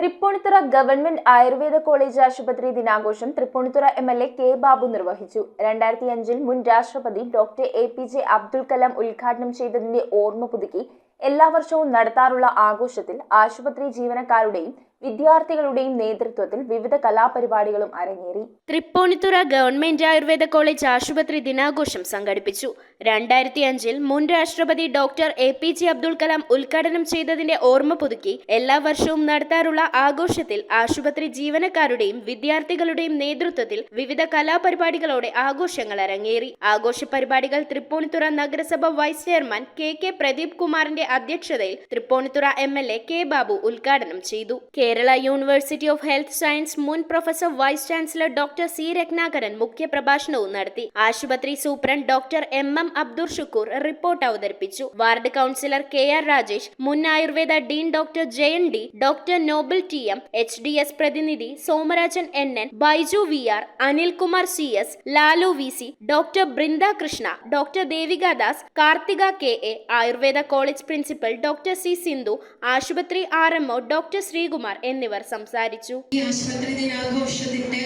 Tripunithura government Ayurveda college ആശുപത്രി ദിനാഘോഷം Tripunithura MLA K Babu നിർവഹിച്ചു. 2005 മുൻ രാഷ്ട്രപതി ഡോക്ടർ APJ അബ്ദുൽ കലാം ഉദ്ഘാടനം ചെയ്തതിന്റെ ഓർമ്മ പുതുക്കി എല്ലാ വർഷവും നടത്താറുള്ള ആഘോഷത്തിൽ ആശുപത്രി ജീവനക്കാരുടെയും വിദ്യാർത്ഥികളുടെയും നേതൃത്വത്തിൽ വിവിധ കലാപരിപാടികളും അരങ്ങേറി. തൃപ്പൂണിത്തുറ ഗവൺമെന്റ് ആയുർവേദ കോളേജ് ആശുപത്രി ദിനാഘോഷം സംഘടിപ്പിച്ചു. 2005 മുൻ രാഷ്ട്രപതി ഡോക്ടർ APJ അബ്ദുൽ കലാം ഉദ്ഘാടനം ചെയ്തതിന്റെ ഓർമ്മ പുതുക്കി എല്ലാ വർഷവും നടത്താറുള്ള ആഘോഷത്തിൽ ആശുപത്രി ജീവനക്കാരുടെയും വിദ്യാർത്ഥികളുടെയും നേതൃത്വത്തിൽ വിവിധ കലാപരിപാടികളോടെ ആഘോഷങ്ങൾ അരങ്ങേറി. ആഘോഷ പരിപാടികൾ തൃപ്പൂണിത്തുറ നഗരസഭ വൈസ് ചെയർമാൻ KK പ്രദീപ് കുമാറിന്റെ അധ്യക്ഷതയിൽ തൃപ്പൂണിത്തുറ MLA കെ ബാബു ഉദ്ഘാടനം ചെയ്തു. Kerala university of health science മുൻ professor vice chancellor doctor C Ratnakaran മുഖ്യ പ്രഭാഷണവും നടത്തി. ആശുപത്രി superintendent doctor MM Abdul Shukoor report അവതരിപ്പിച്ചു. വാർഡ് കൗൺസിലർ KR രാജേഷ്, മുൻ Ayurveda dean doctor Jayan D, doctor Nobel TM, HDS പ്രതിനിധി Somarajan NN, Baiju VR, Anilkumar CS, Lalu VC, doctor Brinda Krishna, doctor Devika Das, Karthika KA, Ayurveda college principal doctor C Sindhu, ആശുപത്രി RMO doctor Sreekumar എന്നിവർ സംസാരിച്ചു. ഈ ആശുപത്രി ദിനാഘോഷത്തിന്റെ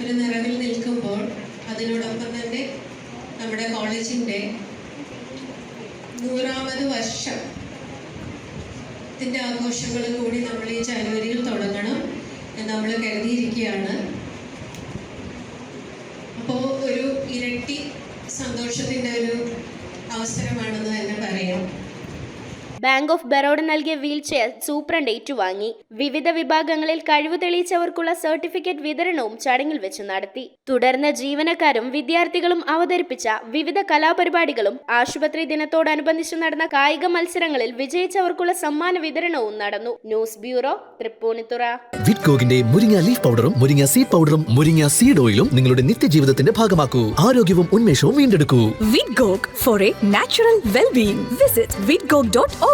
ഒരു നിറവിൽ നിൽക്കുമ്പോൾ അതിനോടൊപ്പം തന്നെ നമ്മുടെ കോളേജിന്റെ 100ാമത് വർഷത്തിന്റെ ആഘോഷങ്ങൾ കൂടി നമ്മൾ ഈ ജനുവരിയിൽ തുടങ്ങണം എന്ന് നമ്മൾ കരുതിയിരിക്കുകയാണ്. അപ്പോൾ ഒരു ഇരട്ടി സന്തോഷത്തിന്റെ ഒരു അവസരമാണെന്ന് തന്നെ പറയാം. ബാങ്ക് ഓഫ് ബറോഡ നൽകിയ വീൽ ചെയർ സൂപ്രണ്ട് ഏറ്റുവാങ്ങി. വിവിധ വിഭാഗങ്ങളിൽ കഴിവ് തെളിയിച്ചവർക്കുള്ള സർട്ടിഫിക്കറ്റ് വിതരണവും ചടങ്ങിൽ വെച്ച് നടത്തി. തുടർന്ന് ജീവനക്കാരും വിദ്യാർത്ഥികളും അവതരിപ്പിച്ച വിവിധ കലാപരിപാടികളും ആശുപത്രി ദിനത്തോടനുബന്ധിച്ച് നടന്ന കായിക മത്സരങ്ങളിൽ വിജയിച്ചവർക്കുള്ള സമ്മാന വിതരണവും നടന്നു. News bureau, Tripunithura. വിറ്റ്കോക്കിന്റെ മുരിങ്ങ ലീഫ് പൗഡറും മുരിങ്ങ സീഡ് പൗഡറും മുരിങ്ങ സീഡ് ഓയിലും നിങ്ങളുടെ നിത്യജീവിതത്തിന്റെ ഭാഗമാക്കൂ. ആരോഗ്യവും ഉന്മേഷവും വീണ്ടെടുക്കൂ. Vitgok for a natural well-being. Visit vitgok.org.